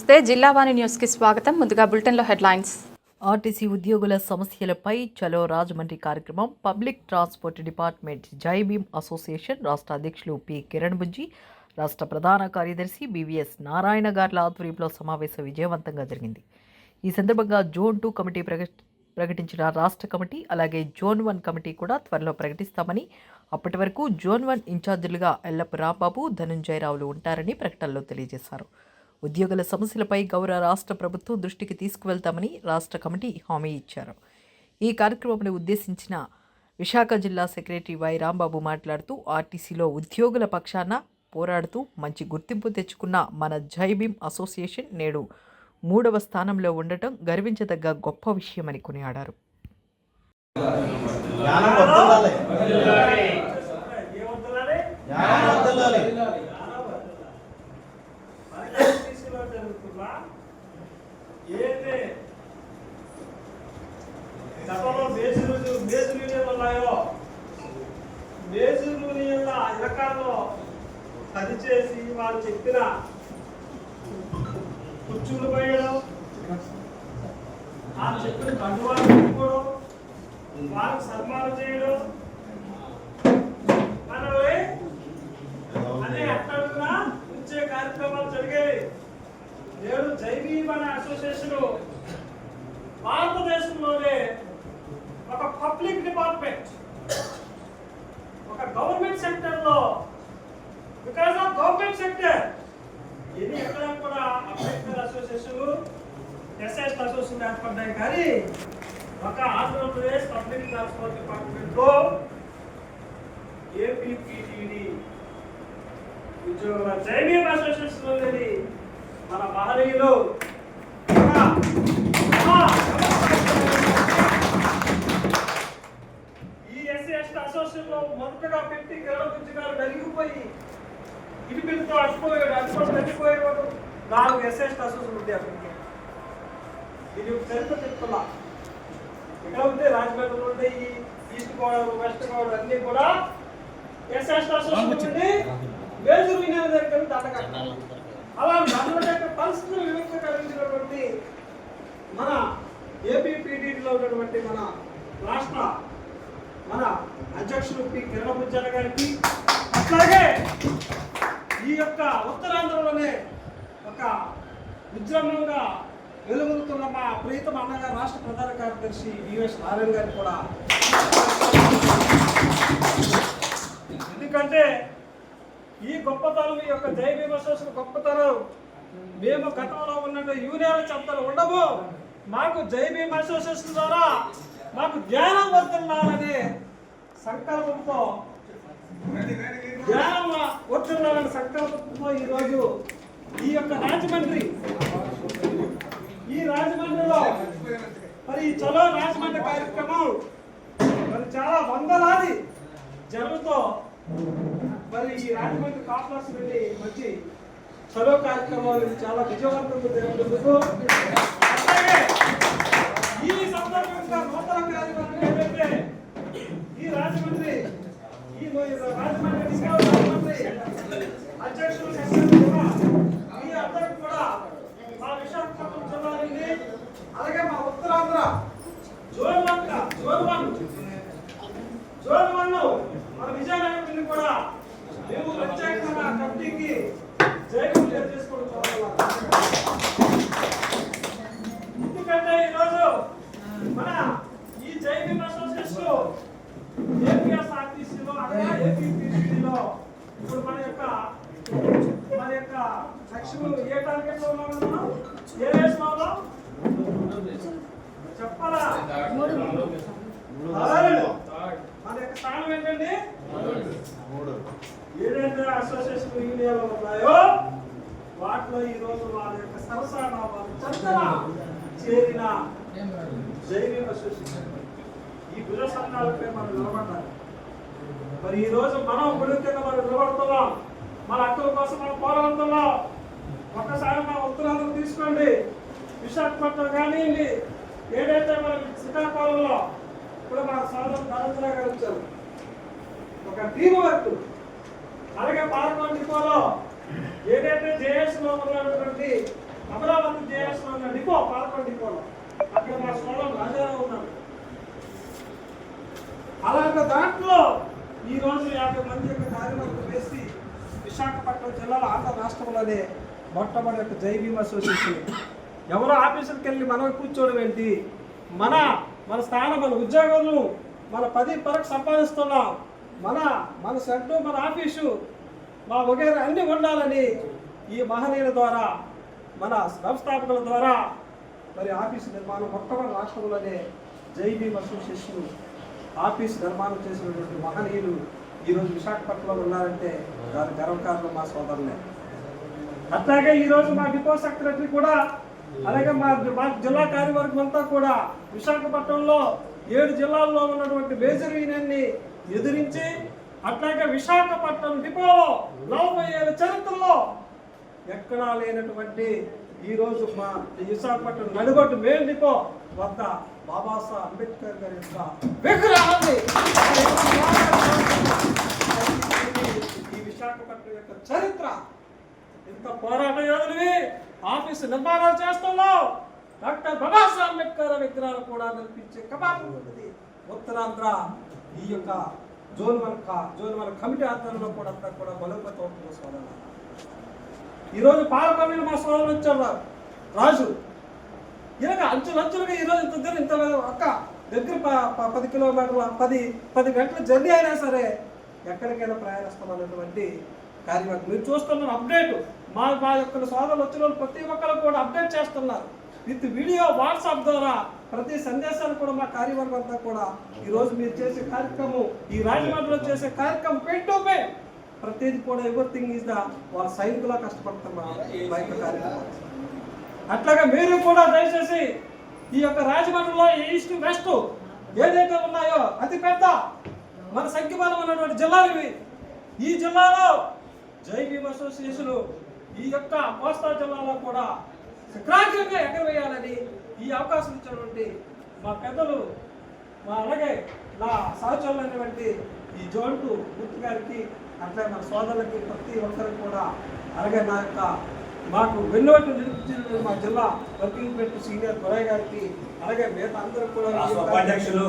నమస్తే జిల్లావాణి న్యూస్ కి స్వాగతం. ముందుగా బులెటిన్ లో హెడ్లైన్స్. ఆర్టీసీ ఉద్యోగుల సమస్యలపై చలో రాజమండ్రి కార్యక్రమం. పబ్లిక్ ట్రాన్స్పోర్ట్ డిపార్ట్మెంట్ జై భీమ్ అసోసియేషన్ రాష్ట్ర అధ్యక్షులు పి కిరణ్ బుజ్జి, రాష్ట్ర ప్రధాన కార్యదర్శి బివిఎస్ నారాయణ గార్ల ఆధ్వర్యంలో సమావేశం విజయవంతంగా జరిగింది. ఈ సందర్భంగా జోన్ 2 కమిటీ ప్రకటించిన రాష్ట్ర కమిటీ, అలాగే జోన్ 1 కమిటీ కూడా త్వరలో ప్రకటిస్తామని, అప్పటి వరకు జోన్ 1 ఇన్ఛార్జీలుగా ఎల్లప్ప రాంబాబు, ధనుంజయరావులు ఉంటారని ప్రకటనలో తెలియజేశారు. ఉద్యోగుల సమస్యలపై గౌరవ రాష్ట్ర ప్రభుత్వం దృష్టికి తీసుకువెళ్తామని రాష్ట్ర కమిటీ హామీ ఇచ్చారు. ఈ కార్యక్రమాన్ని ఉద్దేశించిన విశాఖ జిల్లా సెక్రటరీ వై రాంబాబు మాట్లాడుతూ, ఆర్టీసీలో ఉద్యోగుల పక్షాన పోరాడుతూ మంచి గుర్తింపు తెచ్చుకున్న మన జై భీమ్ అసోసియేషన్ నేడు 3వ స్థానంలో ఉండటం గర్వించదగ్గ గొప్ప విషయమని కొనియాడారు. గతంలో మేజర్ యూనియన్లు ఉన్నాయో మేజర్ యూనియన్ల ఇలకాల్లో పనిచేసి వాళ్ళు చెప్పిన కుర్చీలు పోయడం, వాళ్ళు చెప్పిన కండువాలు పెట్టుకోవడం, వాళ్ళకి సన్మానం చేయడం, మనల్ని అనే అక్కడున్న ఉంచే కార్యక్రమాలు జరిగేవి. నేడు జై భీమ్ అనే అసోసియేషన్ భారతదేశంలోనే ఒక పబ్లిక్ డిపార్ట్మెంట్, ఒక గవర్నమెంట్ సెక్టర్లో, బికాస్ ఆఫ్ గవర్నమెంట్ సెక్టర్ ఇది ఎక్కడ కూడా అంబేద్కర్ అసోసియేషన్, ఎస్ఎస్ అసోసియేషన్ ఏర్పడ్డాయి. కానీ ఒక ఆంధ్రప్రదేశ్ పబ్లిక్ ట్రాన్స్పోర్ట్ డిపార్ట్మెంట్లో ఏపీపీటీడీ ఉద్యోగుల జై భీమ్ అసోసియేషన్లో లేని మన మహనీయులు ఈ ఎస్సీ అసోసియేషన్లో మొదటగా పెట్టి కిరణ్ గారు వెలిగిపోయి ఇటుపిలతో అటుపోయాడు వెళ్ళిపోయేవాడు. 4 ఎస్సీ అసోసియేషన్ ఉంటే అప్పటికి ఇది చరిత్ర చెప్తున్నా. ఇక్కడ ఉంటే రాజమండ్రిలో ఉంటే ఈ ఈస్ట్ గోదావరి, వెస్ట్ గోదావరి అన్ని కూడా ఎస్సీ అసోసియేషన్ ఉండి మేజర్ యూనియన్ దగ్గర దండగట్టాలి. అలా దండల యొక్క పరిస్థితులు విముక్తి కలిగించినటువంటి మన ఏపీపీడీలో ఉన్నటువంటి మన రాష్ట్ర అధ్యక్షులు పి కిరణ్ బుజ్జి గారికి, అట్లాగే ఈ యొక్క ఉత్తరాంధ్రలోనే ఒక ఉద్యమంగా వెలుగుతున్న మా ప్రీతం అన్నగారు రాష్ట్ర ప్రధాన కార్యదర్శి బివిఎస్ నారాయణ గారిని కూడా, ఎందుకంటే ఈ గొప్పతనం, ఈ యొక్క జై భీమ్ అసోసియేషన్ గొప్పతనం మేము గతంలో ఉన్నట్టు యూనియన్ చెప్తారు ఉండవు. మాకు జై భీమ్ అసోసియేషన్ ద్వారా మాకు జ్ఞానం వస్తున్నారనే సంకల్పంతో, జ్ఞానం వస్తున్నారనే సంకల్పంతో ఈరోజు ఈ యొక్క రాజమండ్రిలో మరి ఈ చలో రాజమండ్రి కార్యక్రమం మరి చాలా వందలాది జనంతో మరి ఈ రాజమండ్రి కాంప్లెక్స్ వెళ్ళి వచ్చి చలో కార్యక్రమాలు చాలా విజయవంతంగా జరుగుతుందుకు, అలాగే ఈ సందర్భంగా నూతన కార్యక్రమం ఏంటంటే ఈ రాజమండ్రి అధ్యక్షులు మీ అందరికి కూడా మా విశాఖపట్నం జిల్లా నుండి, అలాగే మా ఉత్తరాంధ్ర జోన్ 1 మన విజయనగరం నుండి కూడా మేము ప్రత్యేకంగా కమిటీకి జై భీమ్ చేసుకోవడం. ఎందుకంటే ఈరోజు మన ఈ జై భీమ్ అసోసియేషన్ ఏపీఎస్ఆర్టీసీలో, అలాగే ఏపీపీడీలో ఇప్పుడు మన యొక్క లక్ష్యం ఏ టార్గెట్లో ఉన్నాం, ఏ రేస్లో ఉన్నాం చెప్పాలా? మన యొక్క స్థానం ఏంటండి? ఏదైతే అసోసియేషన్ యూనియన్లు ఉన్నాయో వాటిలో ఈరోజు వాళ్ళ యొక్క సరసన చందన చేరిన జై భీమ్ అసోసియేషన్ ఈ భుజ సంఘాలపై మనం నిలబడ్డాలి. మరి ఈ రోజు మనం గుడి కింద మనం నిలబడుతున్నాం, మన హక్కుల కోసం మనం పోరాడుతున్నాం. ఒక్కసారి మన ఉత్తరాంధ్ర తీసుకోండి, విశాఖపట్నం కానివ్వండి, ఏదైతే మన శ్రీకాకుళంలో ఇప్పుడు మన సోదరు ధనంజయ గారు వచ్చారు, ఒక టీమ్ వర్క్, అలాగే పాలకొండ డిపోలో ఏదైతే జేఎస్ లో ఉన్నటువంటి అమరావతి జేఎస్ ఉన్న డిపో 11 డిపోలో అక్కడ మా సోదరుడు రాజారావు ఉన్నారు. అలాగే దాంట్లో ఈ రోజు 50 మంది యొక్క కార్యవర్గం వేసి విశాఖపట్నం జిల్లాలో ఆంధ్ర రాష్ట్రంలోనే మొట్టమొదటి యొక్క జై భీమ్ అసోసియేషన్. ఎవరో ఆఫీసులకు వెళ్ళి మనం కూర్చోవడం ఏంటి, మన స్థానం, మన ఉద్యోగాలు మన 10 పరకు సంపాదిస్తున్నాం, మన షెడ్డు, మన ఆఫీసు, మా వగైరా అన్నీ ఉండాలని ఈ మహనీయుల ద్వారా, మన వ్యవస్థాపకుల ద్వారా మరి ఆఫీసు నిర్మాణం మొట్టమొదటి రాష్ట్రంలోనే జై భీమ్ అసోసియేషన్ ఆఫీస్ నిర్మాణం చేసినటువంటి మహనీయులు ఈరోజు విశాఖపట్నంలో ఉన్నారంటే దాని గర్వకారణం మా సోదరులే. అట్లాగే ఈరోజు మా డిపో సెక్రటరీ కూడా, అలాగే మా జిల్లా కార్యవర్గం అంతా కూడా విశాఖపట్నంలో 7 జిల్లాల్లో ఉన్నటువంటి మేజర్ యూనియన్ని ఎదిరించి, అట్లాగే విశాఖపట్నం డిపోలో 40 ఏళ్ళ చరిత్రలో ఎక్కడా లేనటువంటి ఈరోజు మా విశాఖపట్నం నడిగొట్టు మెయిన్ డిపో వద్ద బాబాసాహెబ్ అంబేద్కర్ గారి యొక్క విగ్రహాన్ని ఈ విశాఖపట్నం యొక్క చరిత్ర. ఇంత పోరాట యోధుడివి, ఆఫీసు నిర్మాణాలు చేస్తున్నావు, డాక్టర్ బాబాసాహెబ్ అంబేద్కర్ విగ్రహాలు కూడా నిర్మించే కబాబు ఉంటుంది. ఉత్తరాంధ్ర ఈ యొక్క జోన్ 1 కమిటీ ఆధ్వర్యంలో కూడా అంతా కూడా బలోపేతం అవుతుంది సోదరులు. ఈరోజు పాలకొల్లులో మా సోదరులు వచ్చారు రాజు, ఇలాగ అంచులంచులుగా ఈరోజు ఇంత ఒక్క దగ్గర 10 కిలోమీటర్ల 10 గంటల జర్నీ అయినా సరే ఎక్కడికైనా ప్రయాణిస్తామన్నటువంటి కార్యవర్గం మీరు చూస్తున్నారు. అప్డేట్ మా యొక్క సోదరులు వచ్చిన వాళ్ళు ప్రతి ఒక్కరు కూడా అప్డేట్ చేస్తున్నారు విత్ వీడియో, వాట్సాప్ ద్వారా ప్రతి సందేశాలు కూడా మా కార్యవర్గం అంతా కూడా ఈరోజు మీరు చేసే కార్యక్రమం, ఈ రాజమండ్రిలో చేసే కార్యక్రమం పెన్ టు పెన్ ప్రతిదీ కూడా ఎవ్రీథింగ్ ఈజ్ ద వాళ్ళ సైనికులా కష్టపడుతున్నారు మా యొక్క కార్యక్రమం. అట్లాగే మీరు కూడా దయచేసి ఈ యొక్క రాజమండ్రిలో ఈస్ట్ వెస్ట్ ఏదైతే ఉన్నాయో అతి పెద్ద మన సంఖ్యబలం ఉన్నటువంటి జిల్లాలు ఇవి. ఈ జిల్లాలో జై భీమ్ అసోసియేషన్ ఈ యొక్క కోస్తా జిల్లాలో కూడా శిఖరాగ్రంగా ఎగరవేయాలని ఈ అవకాశం ఇచ్చినటువంటి మా పెద్దలు, అలాగే నా సహచరులైనటువంటి ఈ జోంటు గుర్తు గారికి, అట్లే మన సోదరులకి, ప్రతి ఒక్కరికి కూడా, అలాగే మాకు వెన్నువట్టు నిలిపించిన మా జిల్లా వర్కింగ్ ప్రెసిడెంట్ సీనియర్ గురయ్య గారికి, అలాగే మిగతా అందరూ కూడా ఉపాధ్యక్షులు